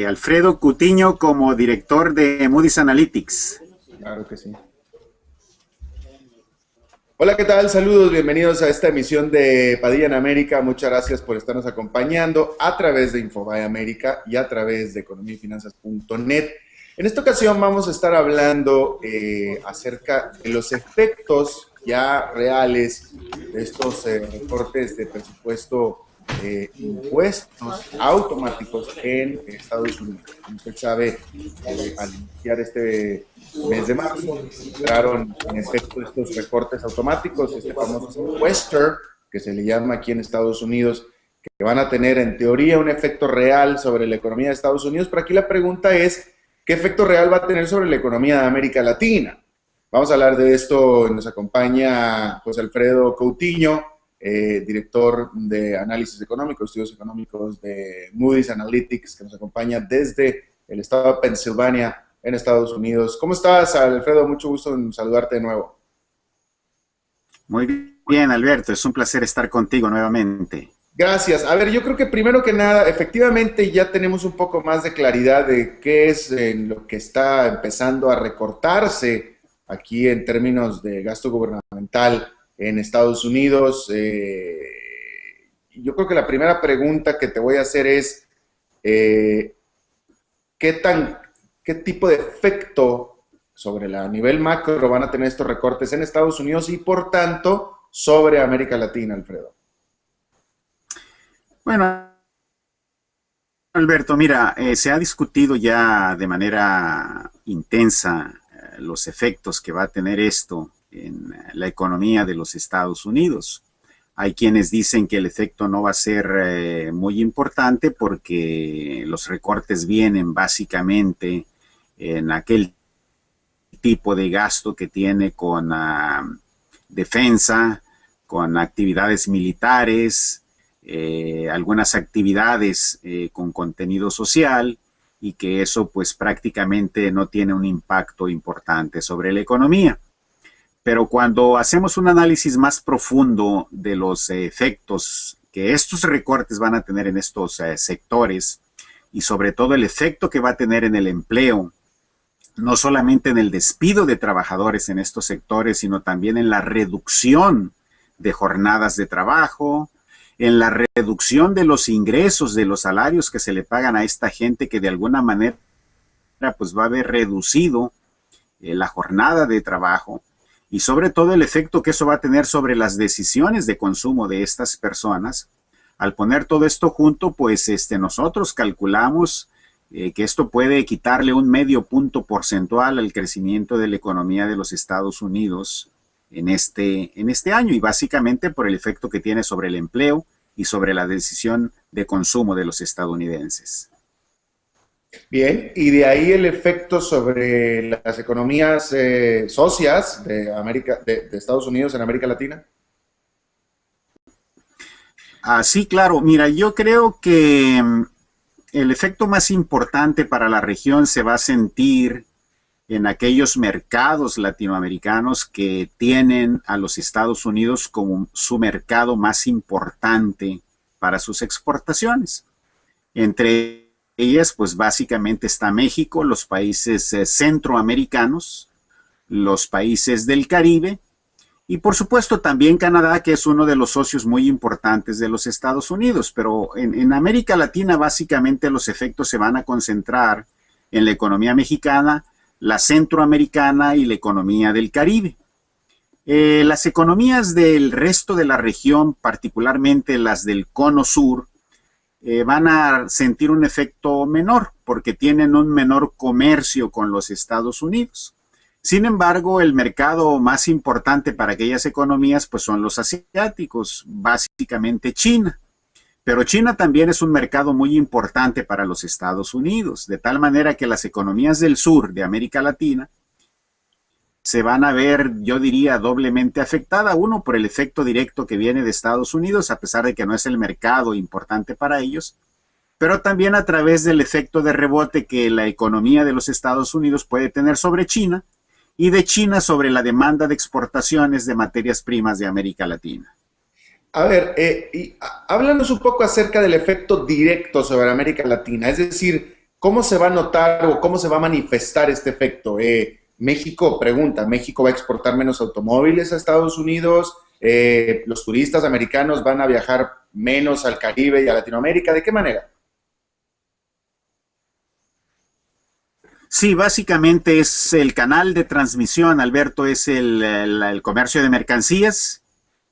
Alfredo Cutiño como director de Moody's Analytics. Claro que sí. Hola, ¿qué tal? Saludos, bienvenidos a esta emisión de Padilla en América. Muchas gracias por estarnos acompañando a través de Infobae América y a través de economiafinanzas.net. En esta ocasión vamos a estar hablando acerca de los efectos ya reales de estos recortes de presupuesto, impuestos automáticos en Estados Unidos. Como usted sabe, al iniciar este mes de marzo, entraron en efecto estos recortes automáticos, este famoso sequester, que se le llama aquí en Estados Unidos, que van a tener en teoría un efecto real sobre la economía de Estados Unidos, pero aquí la pregunta es, ¿qué efecto real va a tener sobre la economía de América Latina? Vamos a hablar de esto, nos acompaña José Alfredo Coutinho, director de análisis económico, estudios económicos de Moody's Analytics, que nos acompaña desde el estado de Pensilvania, en Estados Unidos. ¿Cómo estás, Alfredo? Mucho gusto en saludarte de nuevo. Muy bien, Alberto, es un placer estar contigo nuevamente. Gracias. A ver, yo creo que primero que nada, efectivamente ya tenemos un poco más de claridad de qué es lo que está empezando a recortarse aquí en términos de gasto gubernamental en Estados Unidos. Yo creo que la primera pregunta que te voy a hacer es, ¿qué tipo de efecto sobre a nivel macro van a tener estos recortes en Estados Unidos y, por tanto, sobre América Latina, Alfredo? Bueno, Alberto, mira, se ha discutido ya de manera intensa los efectos que va a tener esto en la economía de los Estados Unidos. Hay quienes dicen que el efecto no va a ser muy importante porque los recortes vienen básicamente en aquel tipo de gasto que tiene con defensa, con actividades militares, algunas actividades con contenido social, y que eso pues prácticamente no tiene un impacto importante sobre la economía. Pero cuando hacemos un análisis más profundo de los efectos que estos recortes van a tener en estos sectores, y sobre todo el efecto que va a tener en el empleo, no solamente en el despido de trabajadores en estos sectores, sino también en la reducción de jornadas de trabajo, en la reducción de los ingresos, de los salarios que se le pagan a esta gente, que de alguna manera pues va a haber reducido la jornada de trabajo, y sobre todo el efecto que eso va a tener sobre las decisiones de consumo de estas personas. Al poner todo esto junto, pues nosotros calculamos que esto puede quitarle un medio punto porcentual al crecimiento de la economía de los Estados Unidos en este año, y básicamente por el efecto que tiene sobre el empleo y sobre la decisión de consumo de los estadounidenses. Bien, y de ahí el efecto sobre las economías socias de Estados Unidos en América Latina. Sí, claro. Mira, yo creo que el efecto más importante para la región se va a sentir en aquellos mercados latinoamericanos que tienen a los Estados Unidos como su mercado más importante para sus exportaciones. Entre ellas, pues básicamente está México, los países centroamericanos, los países del Caribe, y por supuesto también Canadá, que es uno de los socios muy importantes de los Estados Unidos. Pero en América Latina básicamente los efectos se van a concentrar en la economía mexicana, la centroamericana y la economía del Caribe. Las economías del resto de la región, particularmente las del cono sur, van a sentir un efecto menor porque tienen un menor comercio con los Estados Unidos. Sin embargo, el mercado más importante para aquellas economías pues son los asiáticos, básicamente China. Pero China también es un mercado muy importante para los Estados Unidos, de tal manera que las economías del sur de América Latina se van a ver, yo diría, doblemente afectada. Uno, por el efecto directo que viene de Estados Unidos, a pesar de que no es el mercado importante para ellos, pero también a través del efecto de rebote que la economía de los Estados Unidos puede tener sobre China, y de China sobre la demanda de exportaciones de materias primas de América Latina. A ver, háblanos un poco acerca del efecto directo sobre América Latina, es decir, ¿cómo se va a notar o cómo se va a manifestar este efecto? México, pregunta, ¿México va a exportar menos automóviles a Estados Unidos? ¿Los turistas americanos van a viajar menos al Caribe y a Latinoamérica? ¿De qué manera? Sí, básicamente es el canal de transmisión, Alberto, es el comercio de mercancías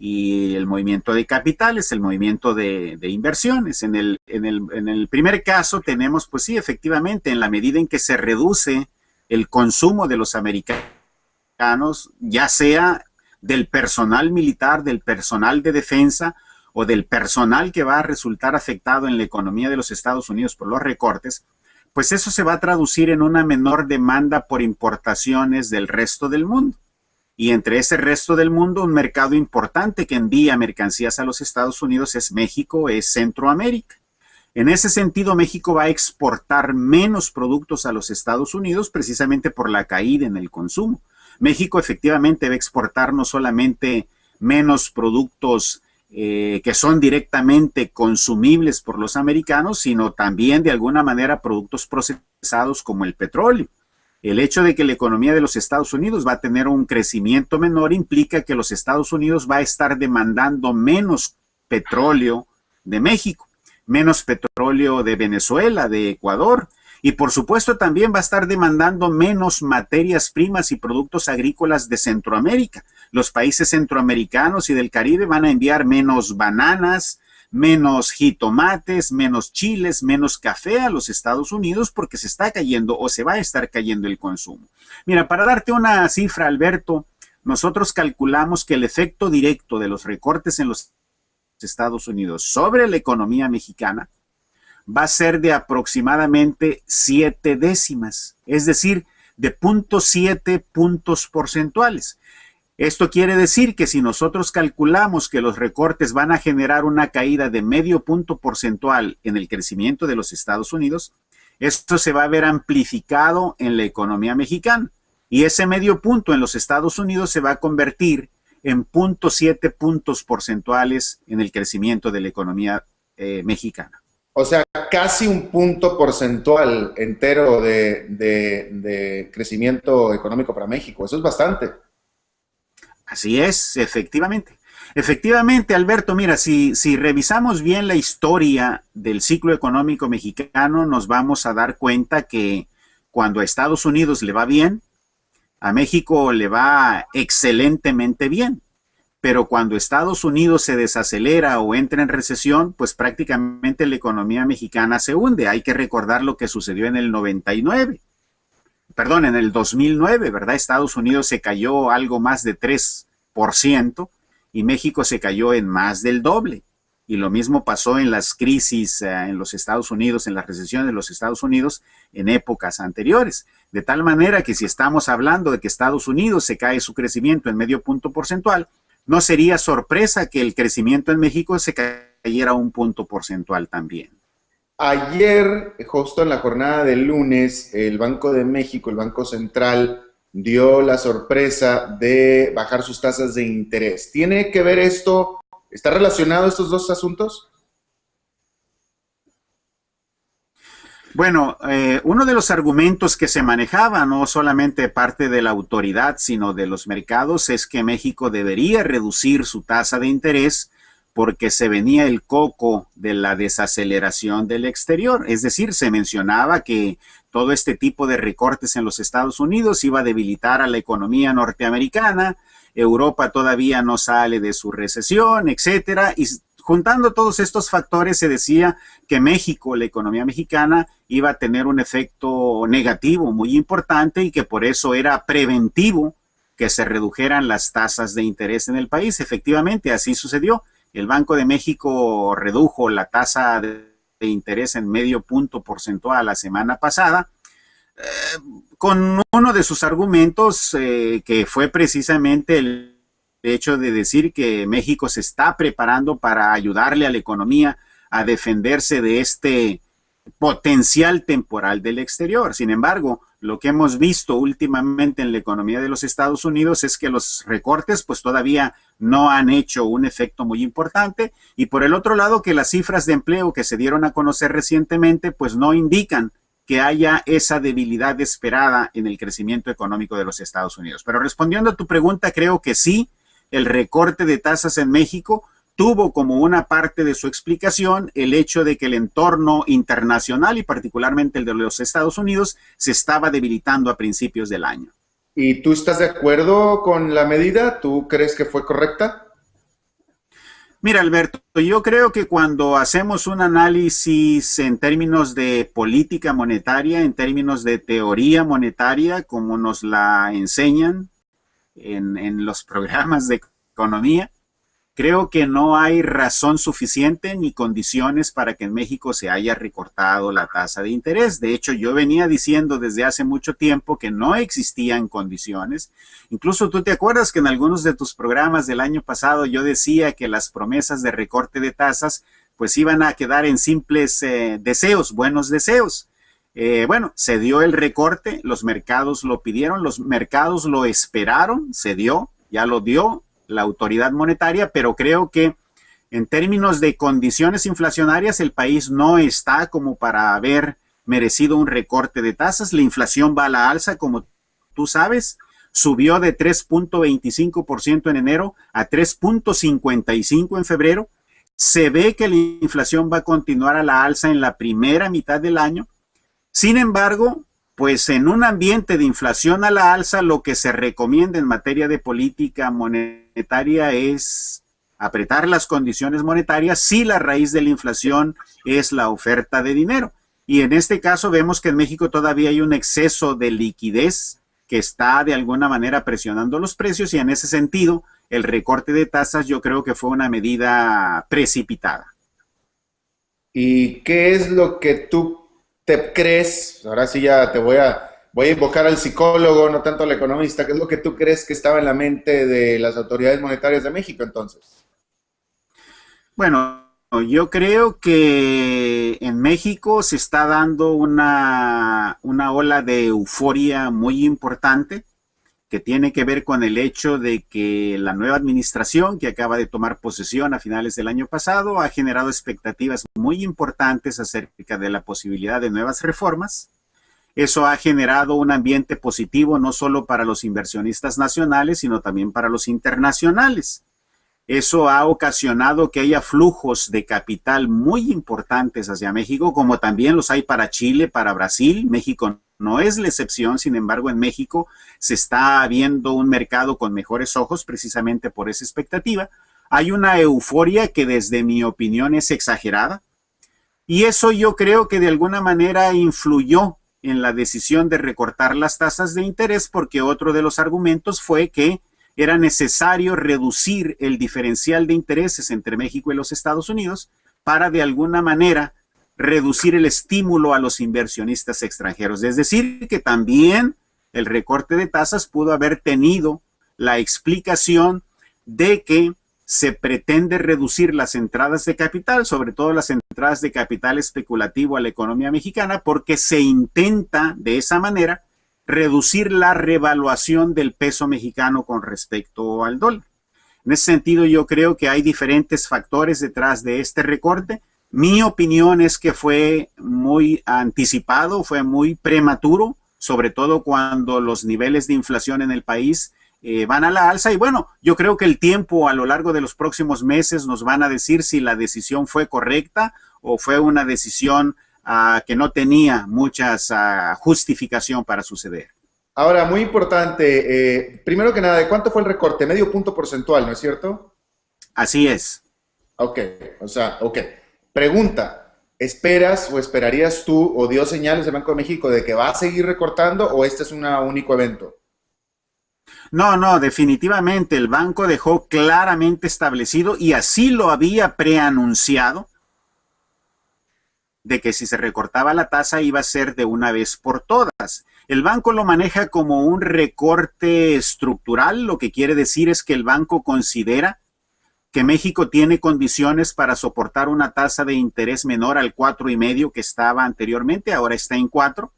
y el movimiento de capitales, el movimiento de inversiones. En el primer caso tenemos, pues sí, efectivamente, en la medida en que se reduce el consumo de los americanos, ya sea del personal militar, del personal de defensa o del personal que va a resultar afectado en la economía de los Estados Unidos por los recortes, pues eso se va a traducir en una menor demanda por importaciones del resto del mundo. Y entre ese resto del mundo, un mercado importante que envía mercancías a los Estados Unidos es México, es Centroamérica. En ese sentido, México va a exportar menos productos a los Estados Unidos precisamente por la caída en el consumo. México efectivamente va a exportar no solamente menos productos que son directamente consumibles por los americanos, sino también de alguna manera productos procesados como el petróleo. El hecho de que la economía de los Estados Unidos va a tener un crecimiento menor implica que los Estados Unidos va a estar demandando menos petróleo de México, menos petróleo de Venezuela, de Ecuador, y por supuesto también va a estar demandando menos materias primas y productos agrícolas de Centroamérica. Los países centroamericanos y del Caribe van a enviar menos bananas, menos jitomates, menos chiles, menos café a los Estados Unidos porque se está cayendo o se va a estar cayendo el consumo. Mira, para darte una cifra, Alberto, nosotros calculamos que el efecto directo de los recortes en los Estados Unidos sobre la economía mexicana va a ser de aproximadamente 7 décimas, es decir, de 0.7 puntos porcentuales. Esto quiere decir que si nosotros calculamos que los recortes van a generar una caída de medio punto porcentual en el crecimiento de los Estados Unidos, esto se va a ver amplificado en la economía mexicana. Y ese medio punto en los Estados Unidos se va a convertir en 0.7 puntos porcentuales en el crecimiento de la economía mexicana. O sea, casi un punto porcentual entero de crecimiento económico para México. Eso es bastante. Así es, efectivamente. Efectivamente, Alberto, mira, si revisamos bien la historia del ciclo económico mexicano, nos vamos a dar cuenta que cuando a Estados Unidos le va bien, a México le va excelentemente bien. Pero cuando Estados Unidos se desacelera o entra en recesión, pues prácticamente la economía mexicana se hunde. Hay que recordar lo que sucedió en el 99, perdón, en el 2009, ¿verdad? Estados Unidos se cayó algo más de 3% y México se cayó en más del doble. Y lo mismo pasó en las crisis en los Estados Unidos, en las recesiones de los Estados Unidos en épocas anteriores. De tal manera que si estamos hablando de que Estados Unidos se cae su crecimiento en medio punto porcentual, no sería sorpresa que el crecimiento en México se cayera un punto porcentual también. Ayer, justo en la jornada del lunes, el Banco de México, el Banco Central, dio la sorpresa de bajar sus tasas de interés. ¿Tiene que ver esto? ¿Está relacionado estos dos asuntos? Bueno, uno de los argumentos que se manejaba, no solamente de parte de la autoridad, sino de los mercados, es que México debería reducir su tasa de interés porque se venía el coco de la desaceleración del exterior. Es decir, se mencionaba que todo este tipo de recortes en los Estados Unidos iba a debilitar a la economía norteamericana, Europa todavía no sale de su recesión, etcétera, y juntando todos estos factores se decía que México, la economía mexicana, iba a tener un efecto negativo muy importante y que por eso era preventivo que se redujeran las tasas de interés en el país. Efectivamente, así sucedió. El Banco de México redujo la tasa de interés en medio punto porcentual la semana pasada, con uno de sus argumentos que fue precisamente el hecho de decir que México se está preparando para ayudarle a la economía a defenderse de este potencial temporal del exterior. Sin embargo, lo que hemos visto últimamente en la economía de los Estados Unidos es que los recortes pues todavía no han hecho un efecto muy importante, y por el otro lado que las cifras de empleo que se dieron a conocer recientemente pues no indican que haya esa debilidad esperada en el crecimiento económico de los Estados Unidos. Pero respondiendo a tu pregunta, creo que sí, el recorte de tasas en México tuvo como una parte de su explicación el hecho de que el entorno internacional y particularmente el de los Estados Unidos se estaba debilitando a principios del año. ¿Y tú estás de acuerdo con la medida? ¿Tú crees que fue correcta? Mira, Alberto, yo creo que cuando hacemos un análisis en términos de política monetaria, en términos de teoría monetaria, como nos la enseñan en los programas de economía, creo que no hay razón suficiente ni condiciones para que en México se haya recortado la tasa de interés. De hecho, yo venía diciendo desde hace mucho tiempo que no existían condiciones. Incluso tú te acuerdas que en algunos de tus programas del año pasado yo decía que las promesas de recorte de tasas pues iban a quedar en simples deseos, buenos deseos. Bueno, se dio el recorte, los mercados lo pidieron, los mercados lo esperaron, se dio, ya lo dio la autoridad monetaria, pero creo que en términos de condiciones inflacionarias el país no está como para haber merecido un recorte de tasas. La inflación va a la alza, como tú sabes, subió de 3.25% en enero a 3.55% en febrero. Se ve que la inflación va a continuar a la alza en la primera mitad del año. Sin embargo, pues en un ambiente de inflación a la alza, lo que se recomienda en materia de política monetaria es apretar las condiciones monetarias si la raíz de la inflación es la oferta de dinero. Y en este caso vemos que en México todavía hay un exceso de liquidez que está de alguna manera presionando los precios, y en ese sentido el recorte de tasas yo creo que fue una medida precipitada. ¿Y qué es lo que tú te crees? Ahora sí ya voy a invocar al psicólogo, no tanto al economista. ¿Qué es lo que tú crees que estaba en la mente de las autoridades monetarias de México entonces? Bueno, yo creo que en México se está dando una ola de euforia muy importante que tiene que ver con el hecho de que la nueva administración que acaba de tomar posesión a finales del año pasado ha generado expectativas muy importantes acerca de la posibilidad de nuevas reformas. Eso ha generado un ambiente positivo no solo para los inversionistas nacionales, sino también para los internacionales. Eso ha ocasionado que haya flujos de capital muy importantes hacia México, como también los hay para Chile, para Brasil. México no es la excepción. Sin embargo, en México se está viendo un mercado con mejores ojos precisamente por esa expectativa. Hay una euforia que desde mi opinión es exagerada, y eso yo creo que de alguna manera influyó en la decisión de recortar las tasas de interés, porque otro de los argumentos fue que era necesario reducir el diferencial de intereses entre México y los Estados Unidos para de alguna manera reducir el estímulo a los inversionistas extranjeros. Es decir, que también el recorte de tasas pudo haber tenido la explicación de que se pretende reducir las entradas de capital, sobre todo las entradas de capital especulativo a la economía mexicana, porque se intenta de esa manera reducir la revaluación del peso mexicano con respecto al dólar. En ese sentido, yo creo que hay diferentes factores detrás de este recorte. Mi opinión es que fue muy anticipado, fue muy prematuro, sobre todo cuando los niveles de inflación en el país van a la alza. Y bueno, yo creo que el tiempo a lo largo de los próximos meses nos van a decir si la decisión fue correcta o fue una decisión que no tenía mucha justificación para suceder. Ahora, muy importante, primero que nada, ¿de cuánto fue el recorte? Medio punto porcentual, ¿no es cierto? Así es. Ok, ok. Pregunta, ¿esperas o esperarías tú o dio señales el Banco de México de que va a seguir recortando o este es un único evento? No, definitivamente el banco dejó claramente establecido, y así lo había preanunciado, de que si se recortaba la tasa iba a ser de una vez por todas. El banco lo maneja como un recorte estructural, lo que quiere decir es que el banco considera que México tiene condiciones para soportar una tasa de interés menor al 4,5 que estaba anteriormente, ahora está en 4,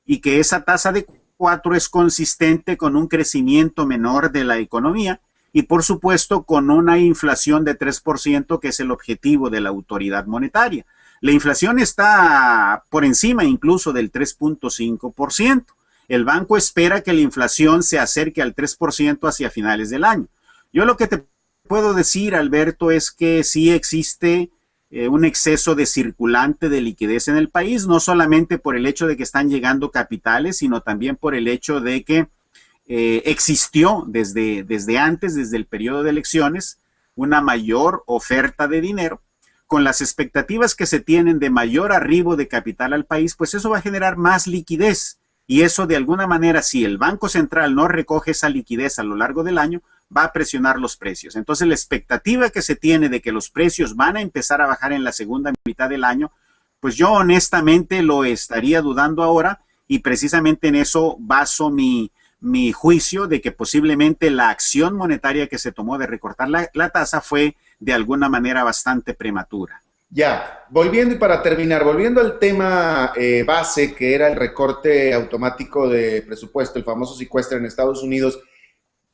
y que esa tasa de 4 es consistente con un crecimiento menor de la economía y por supuesto con una inflación de 3%, que es el objetivo de la autoridad monetaria. La inflación está por encima incluso del 3.5%. El banco espera que la inflación se acerque al 3% hacia finales del año. Yo lo que te puedo decir, Alberto, es que sí existe un exceso de circulante de liquidez en el país, no solamente por el hecho de que están llegando capitales, sino también por el hecho de que existió desde antes, desde el periodo de elecciones, una mayor oferta de dinero. Con las expectativas que se tienen de mayor arribo de capital al país, pues eso va a generar más liquidez. Y eso de alguna manera, si el Banco Central no recoge esa liquidez a lo largo del año, va a presionar los precios. Entonces la expectativa que se tiene de que los precios van a empezar a bajar en la segunda mitad del año, pues yo honestamente lo estaría dudando ahora, y precisamente en eso baso mi juicio de que posiblemente la acción monetaria que se tomó de recortar la tasa fue de alguna manera bastante prematura. Ya, volviendo y para terminar, volviendo al tema base, que era el recorte automático de presupuesto, el famoso secuestro en Estados Unidos,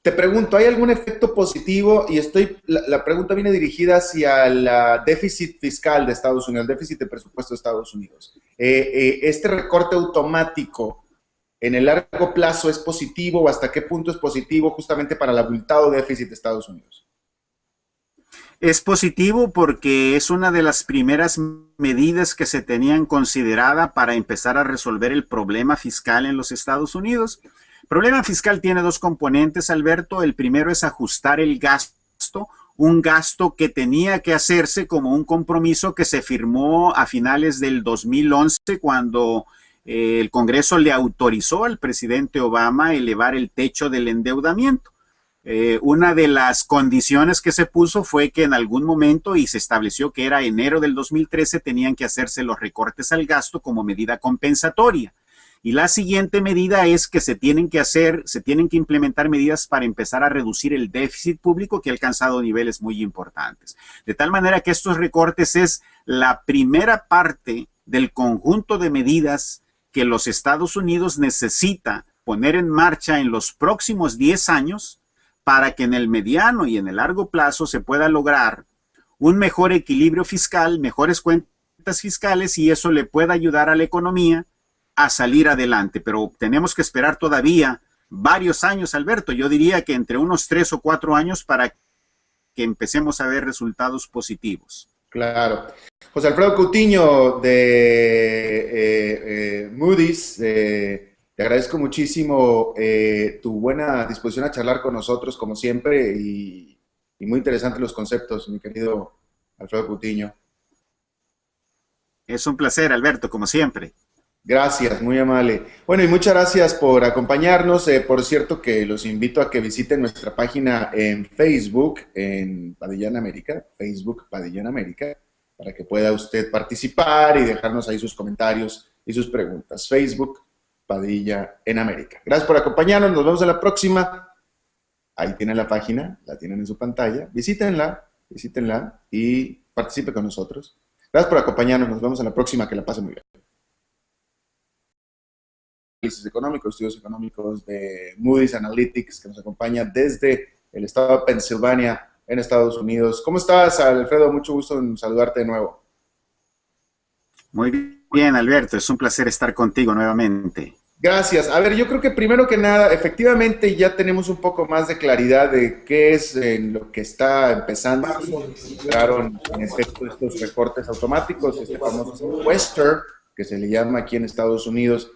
te pregunto, ¿hay algún efecto positivo? Y la pregunta viene dirigida hacia el déficit fiscal de Estados Unidos, el déficit de presupuesto de Estados Unidos. ¿Este recorte automático en el largo plazo es positivo o hasta qué punto es positivo justamente para el abultado déficit de Estados Unidos? Es positivo porque es una de las primeras medidas que se tenían considerada para empezar a resolver el problema fiscal en los Estados Unidos. El problema fiscal tiene dos componentes, Alberto. El primero es ajustar el gasto, un gasto que tenía que hacerse como un compromiso que se firmó a finales del 2011 cuando el Congreso le autorizó al presidente Obama elevar el techo del endeudamiento. Una de las condiciones que se puso fue que en algún momento, y se estableció que era enero del 2013, tenían que hacerse los recortes al gasto como medida compensatoria. Y la siguiente medida es que se tienen que implementar medidas para empezar a reducir el déficit público que ha alcanzado niveles muy importantes. De tal manera que estos recortes es la primera parte del conjunto de medidas que los Estados Unidos necesita poner en marcha en los próximos 10 años para que en el mediano y en el largo plazo se pueda lograr un mejor equilibrio fiscal, mejores cuentas fiscales, y eso le pueda ayudar a la economía a salir adelante. Pero tenemos que esperar todavía varios años, Alberto. Yo diría que entre unos 3 o 4 años para que empecemos a ver resultados positivos. Claro. José Alfredo Coutinho de Moody's, te agradezco muchísimo tu buena disposición a charlar con nosotros, como siempre, y muy interesantes los conceptos, mi querido Alfredo Coutinho. Es un placer, Alberto, como siempre. Gracias, muy amable. Bueno, y muchas gracias por acompañarnos. Por cierto, que los invito a que visiten nuestra página en Facebook, en Padilla en América, Facebook Padilla en América, para que pueda usted participar y dejarnos ahí sus comentarios y sus preguntas. Facebook Padilla en América. Gracias por acompañarnos, nos vemos en la próxima. Ahí tienen la página, la tienen en su pantalla. Visítenla y participe con nosotros. Gracias por acompañarnos, nos vemos en la próxima, que la pasen muy bien. Análisis económico, estudios económicos de Moody's Analytics, que nos acompaña desde el estado de Pensilvania, en Estados Unidos. ¿Cómo estás, Alfredo? Mucho gusto en saludarte de nuevo. Muy bien, Alberto. Es un placer estar contigo nuevamente. Gracias. A ver, yo creo que primero que nada, efectivamente ya tenemos un poco más de claridad de qué es lo que está empezando. Entraron en efecto estos recortes automáticos, este famoso sequester, que se le llama aquí en Estados Unidos,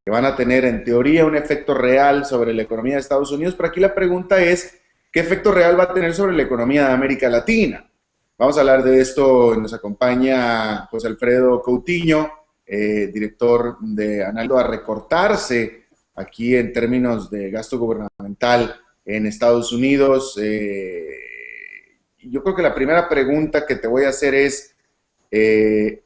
que van a tener en teoría un efecto real sobre la economía de Estados Unidos, pero aquí la pregunta es, ¿qué efecto real va a tener sobre la economía de América Latina? Vamos a hablar de esto, nos acompaña José Alfredo Coutinho, director de Análisis a recortarse aquí en términos de gasto gubernamental en Estados Unidos. Yo creo que la primera pregunta que te voy a hacer es, ¿qué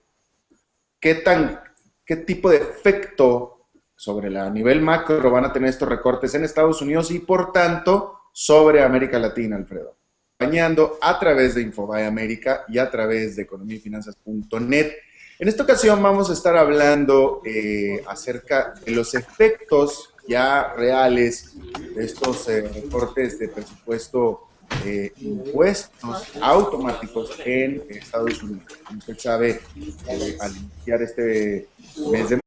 tipo de efecto sobre a nivel macro van a tener estos recortes en Estados Unidos y, por tanto, sobre América Latina, Alfredo? Acompañando a través de Infobae América y a través de economiafinanzas.net. En esta ocasión vamos a estar hablando acerca de los efectos ya reales de estos recortes de presupuesto impuestos automáticos en Estados Unidos. Como usted sabe, al iniciar este mes de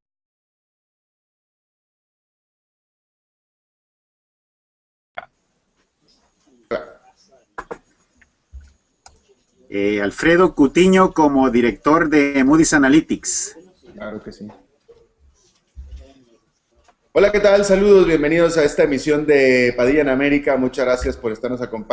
Alfredo Cutiño como director de Moody's Analytics. Claro que sí. Hola, ¿qué tal? Saludos, bienvenidos a esta emisión de Padilla en América. Muchas gracias por estarnos acompañando.